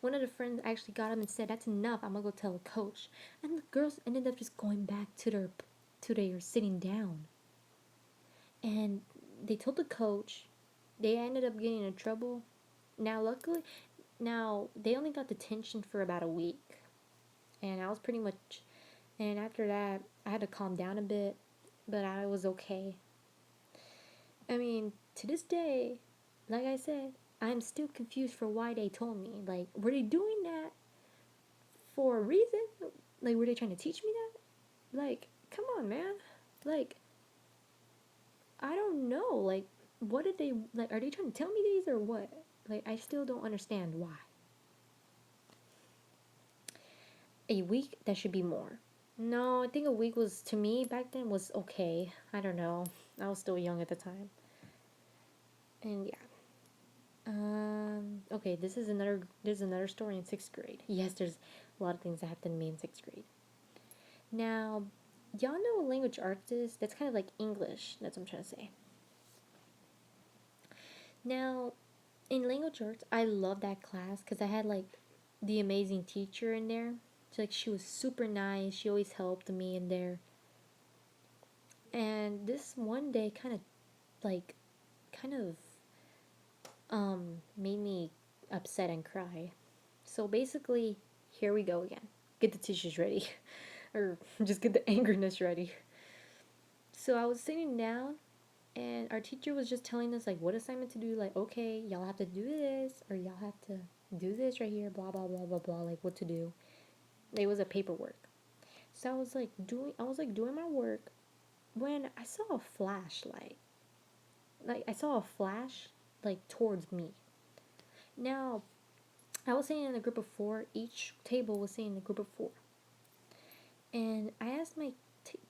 One of the friends actually got him and said, "That's enough. I'm gonna go tell the coach." And the girls ended up just going back to their sitting down. And they told the coach. They ended up getting in trouble. Now, luckily, now they only got detention for about a week, and I was pretty much. And after that, I had to calm down a bit, but I was okay. I mean, to this day, like I said, I'm still confused for why they told me. Like, were they doing that for a reason? Like, were they trying to teach me that? Like, come on, man. Like, I don't know. Like, what did they, like, are they trying to tell me these or what? Like, I still don't understand why. A week, that should be more. No, I think a week was, to me, back then was okay. I don't know. I was still young at the time. And yeah. Okay, there's another story in sixth grade. Yes, there's a lot of things that happened to me in sixth grade. Now, y'all know what language arts is? That's kind of like English. That's what I'm trying to say. Now, in language arts, I love that class because I had like the amazing teacher in there. So, like, she was super nice. She always helped me in there. And this one day like kind of made me upset and cry. So basically, here we go again. Get the tissues ready. Or just get the angerness ready. So I was sitting down and our teacher was just telling us like what assignment to do, like, okay, y'all have to do this or y'all have to do this right here, blah blah blah blah blah, like what to do. It was a paperwork. So I was like doing my work when I saw a flashlight. Like I saw a flash like towards me. Now I was sitting in a group of four. Each table was sitting in a group of four. And I asked my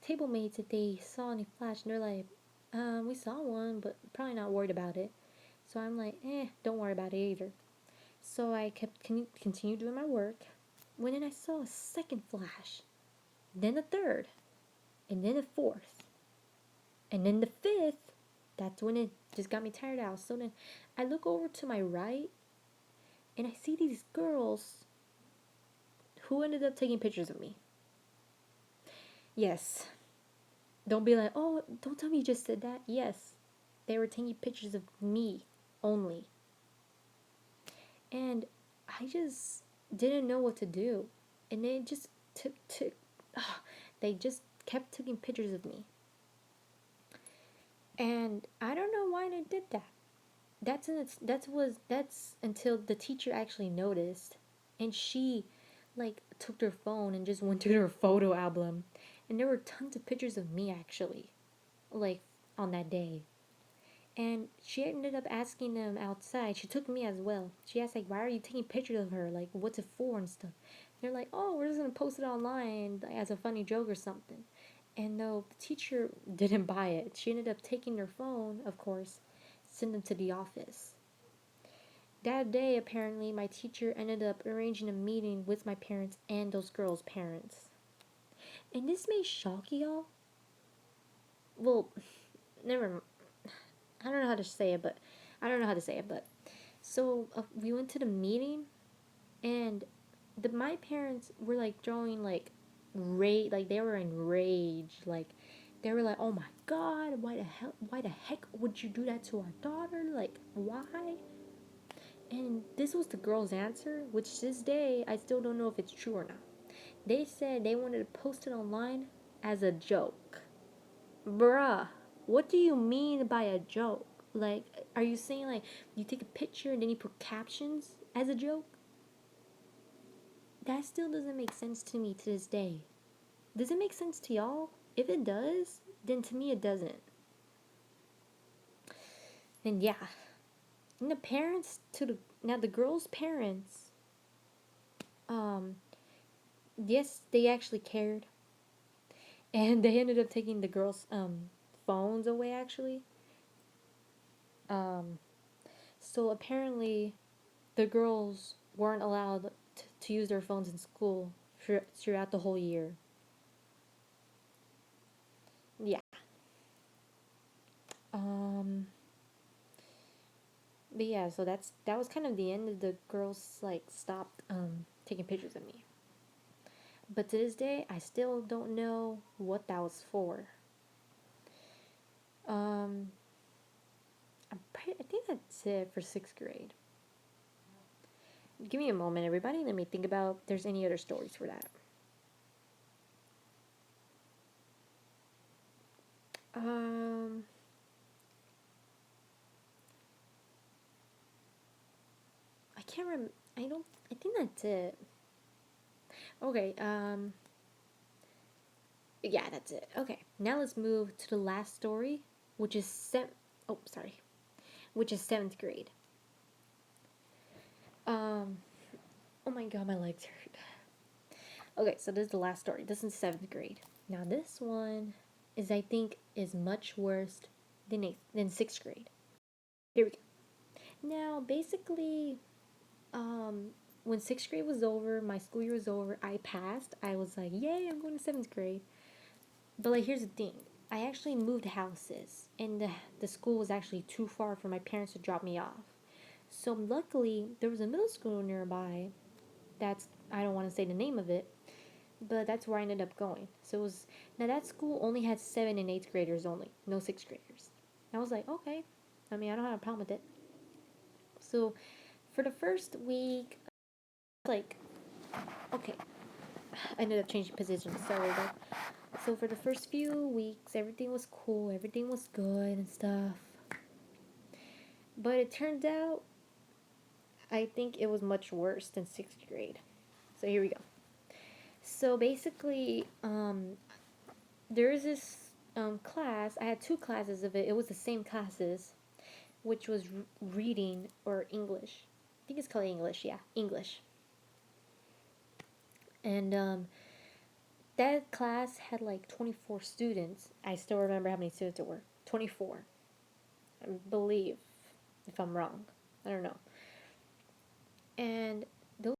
table mates if they saw any flash, and they're like, we saw one, but probably not worried about it. So I'm like, don't worry about it either. So I kept continued doing my work. When then I saw a second flash, then a third, and then a fourth, and then the fifth. That's when it just got me tired out. So then I look over to my right, and I see these girls who ended up taking pictures of me. Yes. Don't be like, oh, don't tell me you just said that. Yes, they were taking pictures of me only. And I just didn't know what to do. And they just they just kept taking pictures of me. And I don't know why they did that. That's until the teacher actually noticed, and she like took their phone and just went to their photo album, and there were tons of pictures of me actually, like on that day. And she ended up asking them outside. She took me as well. She asked like, "Why are you taking pictures of her? Like, what's it for and stuff?" And they're like, "Oh, we're just gonna post it online as a funny joke or something." And no, the teacher didn't buy it. She ended up taking their phone, of course, send them to the office. That day, apparently, my teacher ended up arranging a meeting with my parents and those girls' parents. And this may shock y'all. Well, never. I don't know how to say it, but I don't know how to say it, but so we went to the meeting, and my parents were like throwing like rage, like they were in rage, like they were like, "Oh my God, why the heck would you do that to our daughter? Like, why?" And this was the girl's answer, which to this day I still don't know if it's true or not. They said they wanted to post it online as a joke. Bruh, what do you mean by a joke? Like, are you saying like you take a picture and then you put captions as a joke? That still doesn't make sense to me to this day. Does it make sense to y'all? If it does, then to me it doesn't. And yeah. And the parents to the now the girl's parents, um, yes, they actually cared. and they ended up taking the girls' phones away actually. Um, so apparently, the girls weren't allowed to use their phones in school throughout the whole year. Yeah. Um, but yeah, so that was kind of the end of the girls like stopped taking pictures of me. But to this day, I still don't know what that was for. Um, I think that's it for sixth grade. Give me a moment, everybody. Let me think about if there's any other stories for that. Um, I can't remember. I don't. I think that's it. Okay. Yeah, that's it. Okay. Now let's move to the last story, which is Oh, sorry. Which is seventh grade. Um. Oh my god, my legs hurt. Okay, so this is the last story. This is seventh grade. Now this one is, I think, is much worse than sixth grade. Here we go. Now, basically, um, when sixth grade was over, my school year was over, I passed. I was like, yay, I'm going to seventh grade. But, like, here's the thing. I actually moved houses, and the school was actually too far for my parents to drop me off. So, luckily, there was a middle school nearby. I don't want to say the name of it, but that's where I ended up going. So, now that school only had 7th and 8th graders only, no 6th graders. I was like, okay. I mean, I don't have a problem with it. So, for the first week, like, okay, I ended up changing positions. Sorry, but so for the first few weeks, everything was cool, everything was good and stuff. But it turned out, I think it was much worse than sixth grade. So here we go. So basically, there is this class. I had two classes of it. It was the same classes, which was reading or English. I think it's called English. Yeah, English. And that class had like 24 students. I still remember how many students there were. 24. I believe, if I'm wrong. I don't know. And those,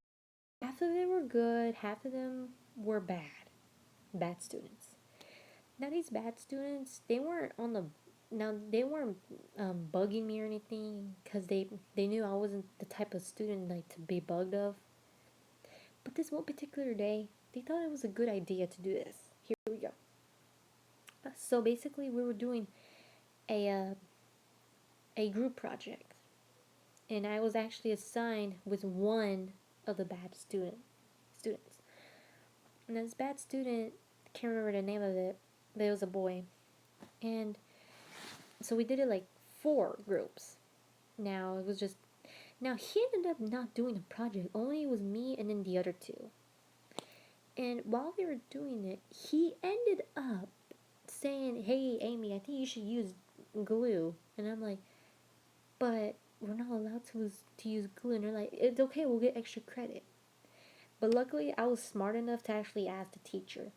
half of them were good, half of them were bad. Bad students. Now these bad students, they weren't on the now they weren't bugging me or anything because they knew I wasn't the type of student like to be bugged of. But this one particular day, they thought it was a good idea to do this. Here we go. So basically, we were doing a a group project, and I was actually assigned with one of the bad students. And this bad student, I can't remember the name of it, but it was a boy. And so we did it like 4 groups. Now it was just now he ended up not doing the project. Only it was me and then the other two. And while we were doing it, he ended up saying, "Hey, Amy, I think you should use glue." And I'm like, "But we're not allowed to use glue." And they're like, "It's okay. We'll get extra credit." But luckily, I was smart enough to actually ask the teacher.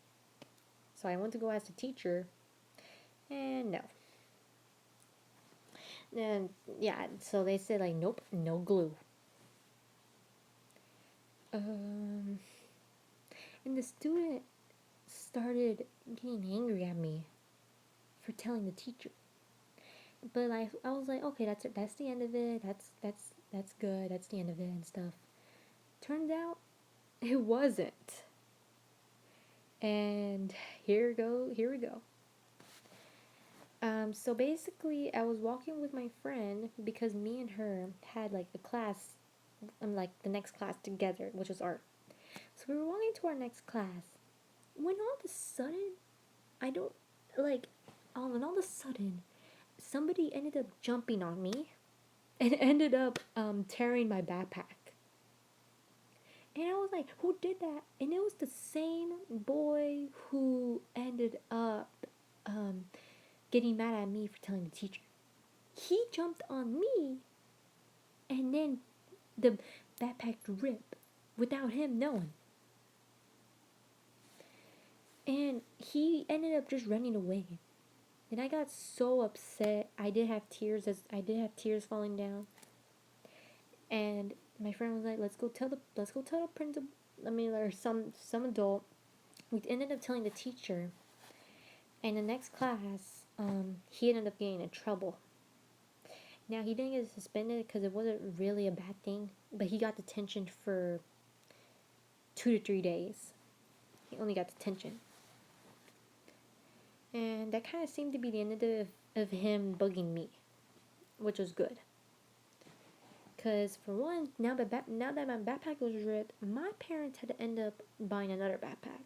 So I went to go ask the teacher, and no. And yeah, so they said like, "Nope, no glue." Um, and the student started getting angry at me for telling the teacher. But I was like, okay, that's the end of it. That's good. That's the end of it and stuff. Turned out it wasn't. And here we go. So basically, I was walking with my friend because me and her had like a class, like the next class together, which was art. So we were walking to our next class when all of a sudden, I don't like, when all of a sudden, somebody ended up jumping on me and ended up tearing my backpack. And I was like, who did that? And it was the same boy who ended up um, getting mad at me for telling the teacher. He jumped on me, and then the backpack ripped without him knowing. And he ended up just running away. And I got so upset. I did have tears falling down. And my friend was like, let's go tell the principal, or some adult. We ended up telling the teacher. And the next class, he ended up getting in trouble. Now, he didn't get suspended because it wasn't really a bad thing, but he got detention for 2 to 3 days. He only got detention. And that kind of seemed to be the end of him bugging me, which was good. Because, for one, now that my backpack was ripped, my parents had to end up buying another backpack.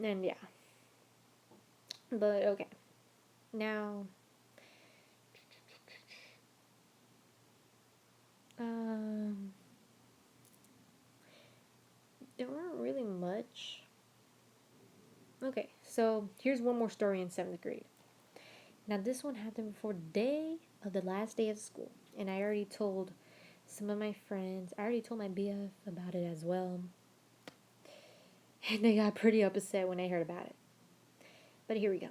And yeah. But, okay. Now, there weren't really much. Okay, so here's one more story in 7th grade. Now, this one happened before the day of the last day of school. And I already told some of my friends, I already told my BF about it as well. And they got pretty upset when they heard about it. But here we go.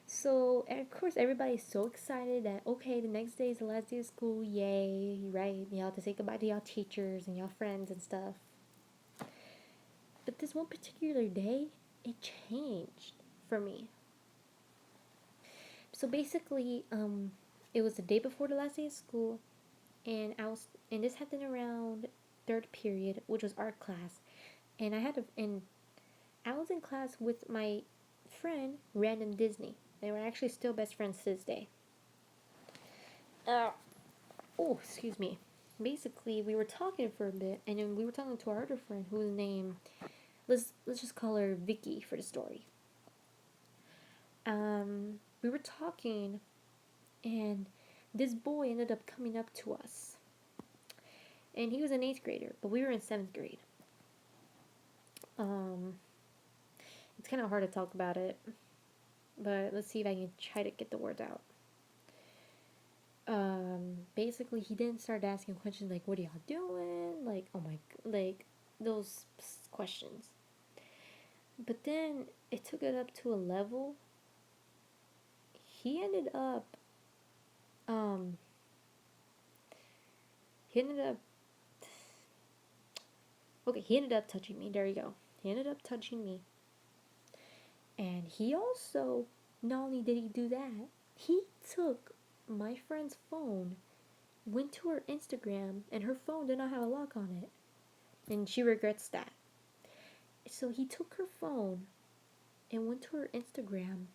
So, of course, everybody's so excited that, okay, the next day is the last day of school. Yay, right? Y'all have to say goodbye to y'all teachers and y'all friends and stuff. But this one particular day, it changed for me. So basically, it was the day before the last day of school, and this happened around third period, which was art class, and I was in class with my friend Random Disney. They were actually still best friends to this day. Excuse me. Basically, we were talking for a bit, and then we were talking to our other friend who was named, let's just call her Vicky for the story. We were talking, and this boy ended up coming up to us. And he was an 8th grader, but we were in 7th grade. It's kind of hard to talk about it, but let's see if I can try to get the words out. Basically, he then started asking questions like, what are y'all doing? Like, oh my, like, those questions. But then it took it up to a level. He ended up touching me. There you go. He ended up touching me. And he also, not only did he do that, he took my friend's phone, went to her Instagram, and her phone did not have a lock on it. And she regrets that. So he took her phone and went to her Instagram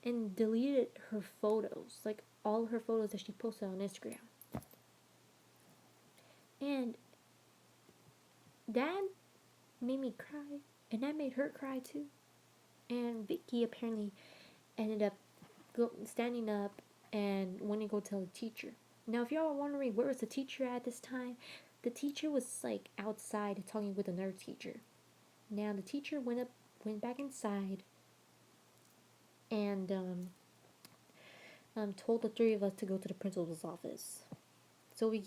and deleted her photos, like all her photos that she posted on Instagram. And that made me cry, and that made her cry too. And Vicky apparently ended up standing up and wanting to go tell the teacher. Now, if y'all are wondering where was the teacher at this time, the teacher was like outside talking with another teacher. Now the teacher went back inside and told the three of us to go to the principal's office. So we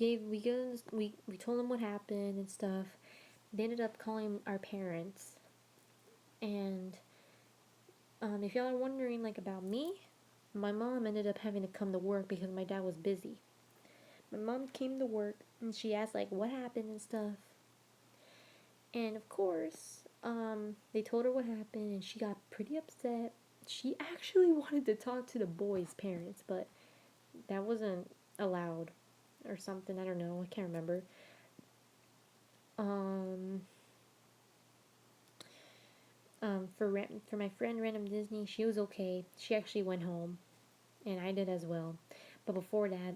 told them what happened and stuff. They ended up calling our parents. And if y'all are wondering like about me, my mom ended up having to come to work because my dad was busy. My mom came to work and she asked like what happened and stuff. And of course, they told her what happened and she got pretty upset. She actually wanted to talk to the boy's parents, but that wasn't allowed or something. I don't know. I can't remember. For my friend Random Disney, she was okay. She actually went home, and I did as well. But before that,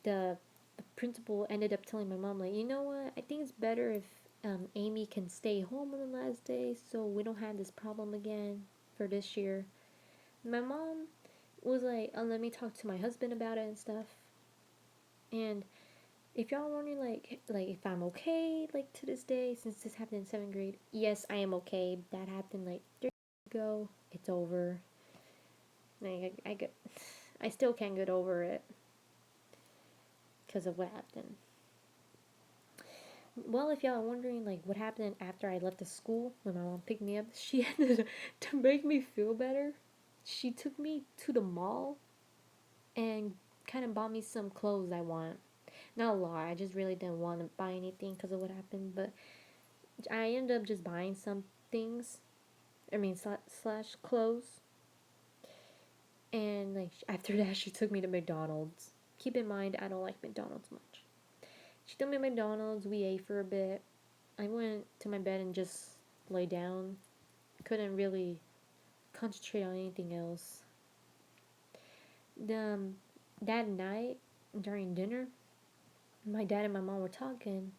the principal ended up telling my mom like, you know what? I think it's better if Amy can stay home on the last day, so we don't have this problem again for this year. My mom was like, let me talk to my husband about it and stuff. And if y'all wondering like if I'm okay like to this day since this happened in 7th grade, yes, I am okay. That happened like 3 years ago. It's over. Like I still can't get over it because of what happened. Well, if y'all are wondering like what happened after I left the school when my mom picked me up, she had to make me feel better. She took me to the mall and kind of bought me some clothes I want. Not a lot. I just really didn't want to buy anything because of what happened, but I ended up just buying some things. I mean, slash clothes. And like after that, she took me to McDonald's. Keep in mind, I don't like McDonald's much. She took me to McDonald's. We ate for a bit. I went to my bed and just lay down. Couldn't really concentrate on anything else. The that night during dinner, my dad and my mom were talking,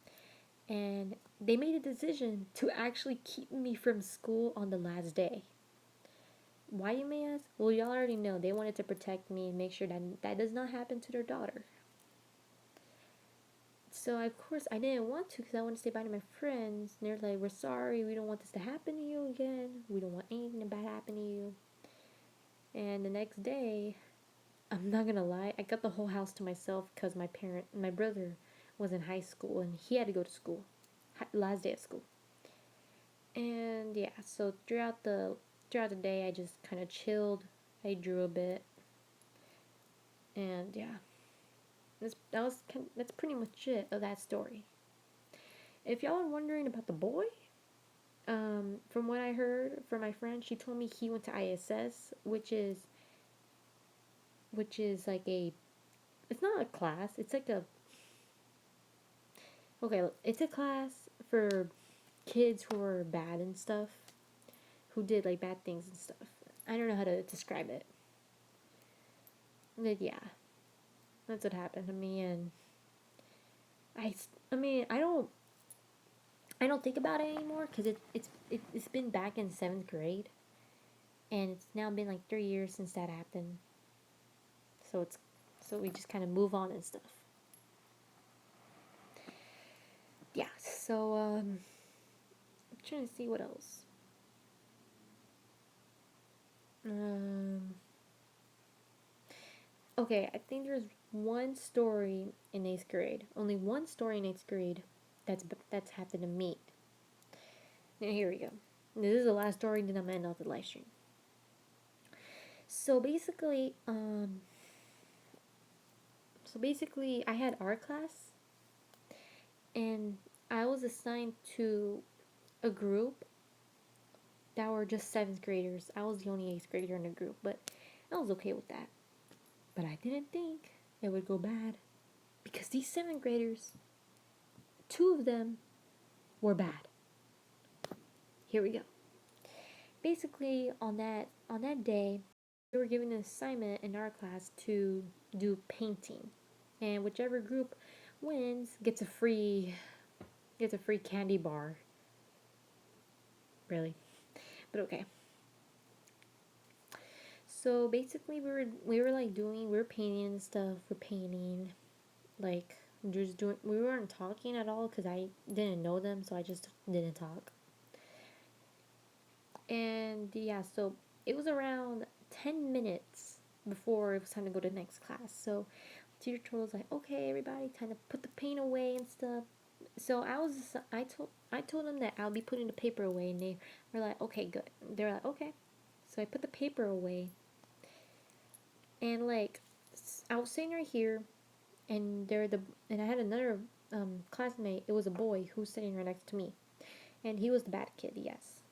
and they made a decision to actually keep me from school on the last day. Why, you may ask? Well, y'all already know they wanted to protect me and make sure that that does not happen to their daughter. So of course I didn't want to because I wanted to stay by to my friends. And they're like, "We're sorry. We don't want this to happen to you again. We don't want anything bad to happen to you." And the next day, I'm not gonna lie, I got the whole house to myself because my brother, was in high school and he had to go to school, last day of school. And yeah, so throughout the day, I just kind of chilled. I drew a bit, and yeah, that's pretty much it of that story. If y'all are wondering about the boy, from what I heard from my friend, she told me he went to ISS, which is like a, it's not a class, it's like a, okay, it's a class for kids who are bad and stuff, who did like bad things and stuff. I don't know how to describe it, but yeah, that's what happened to me. And I, I mean, I don't think about it anymore because it's been back in seventh grade, and it's now been like 3 years since that happened. So we just kind of move on and stuff. Yeah. So I'm trying to see what else. Um. Okay, I think there's one story in eighth grade. Only one story in eighth grade that's happened to me. Now here we go. This is the last story, then I'm gonna end off the live stream. So basically, I had art class, and I was assigned to a group that were just seventh graders. I was the only eighth grader in the group, but I was okay with that. But I didn't think it would go bad because these seventh graders, two of them were bad. Here we go. Basically, on that day, we were given an assignment in our class to do painting, and whichever group wins gets a free candy bar. Really, but okay. So basically, we were like we were painting and stuff. We're painting, like just doing. We weren't talking at all because I didn't know them, so I just didn't talk. And yeah, so it was around 10 minutes before it was time to go to the next class. So teacher told us like, okay, everybody, time to put the paint away and stuff. So I told them that I'll be putting the paper away, and they were like, okay, good. They're like, okay. So I put the paper away, and like I was sitting right here, and I had another classmate. It was a boy who was sitting right next to me, and he was the bad kid, yes.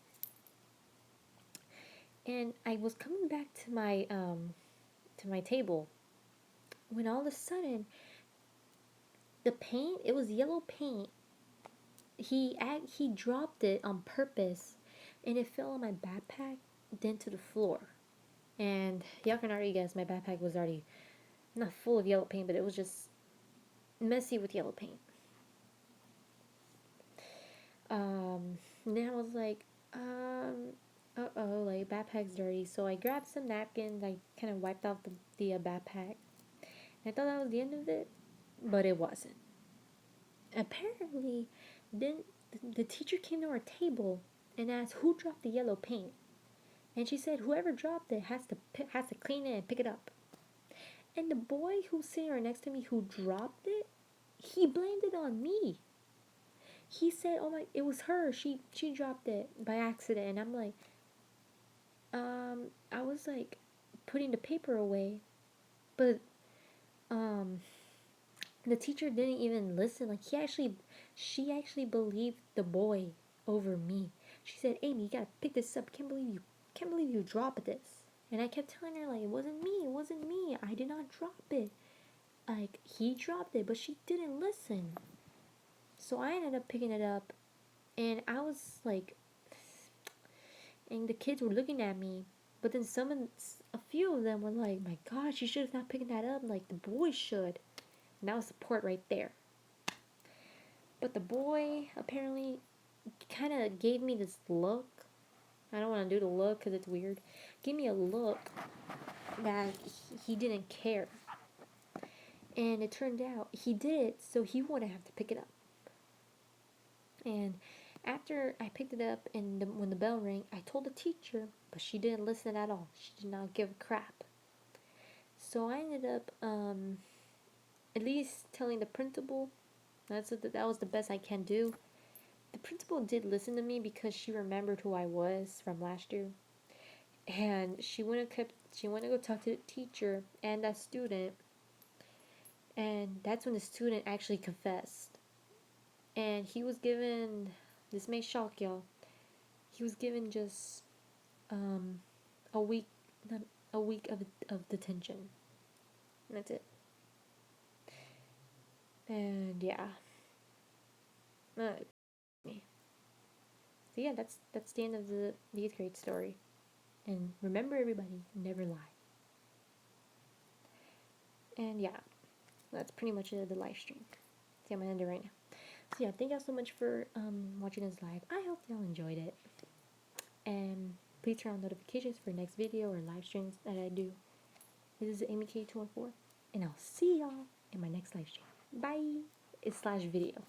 And I was coming back to my table when all of a sudden the paint, it was yellow paint. He dropped it on purpose, and it fell on my backpack, then to the floor. And y'all can already guess my backpack was already not full of yellow paint, but it was just messy with yellow paint. And then I was like, like backpack's dirty. So I grabbed some napkins. I kind of wiped off the backpack. And I thought that was the end of it, but it wasn't. Apparently, then the teacher came to our table and asked who dropped the yellow paint, and she said whoever dropped it has to clean it and pick it up. And the boy who's sitting right next to me who dropped it, he blamed it on me. he said, "Oh my, it was her. She dropped it by accident." And I'm like, I was like putting the paper away, but um, the teacher didn't even listen. Like she actually believed the boy over me. She said, "Amy, you gotta pick this up. Can't believe you dropped this." And I kept telling her like, "It wasn't me. It wasn't me. I did not drop it. Like he dropped it," but she didn't listen. So I ended up picking it up, and I was like, and the kids were looking at me, but then a few of them were like, "My gosh, you should have not picked that up. Like the boy should." And that was support right there. But the boy apparently kind of gave me this look. I don't want to do the look because it's weird. Gave me a look that he didn't care. And it turned out he did it so he wouldn't have to pick it up. And after I picked it up and when the bell rang, I told the teacher, but she didn't listen at all. She did not give a crap. So I ended up at least telling the principal. That was the best I can do. The principal did listen to me because she remembered who I was from last year, and she went to go talk to the teacher and that student, and that's when the student actually confessed, and he was given, this may shock y'all, he was given just a week, not a week of detention. And that's it. And yeah, me. So yeah, that's the end of the 8th grade story. And remember, everybody, never lie. And yeah, that's pretty much it of the live stream. See, I'm gonna end it right now. So yeah, thank y'all so much for watching this live. I hope y'all enjoyed it. And please turn on notifications for next video or live streams that I do. This is Amy K214, and I'll see y'all in my next live stream. Bye. It's /video.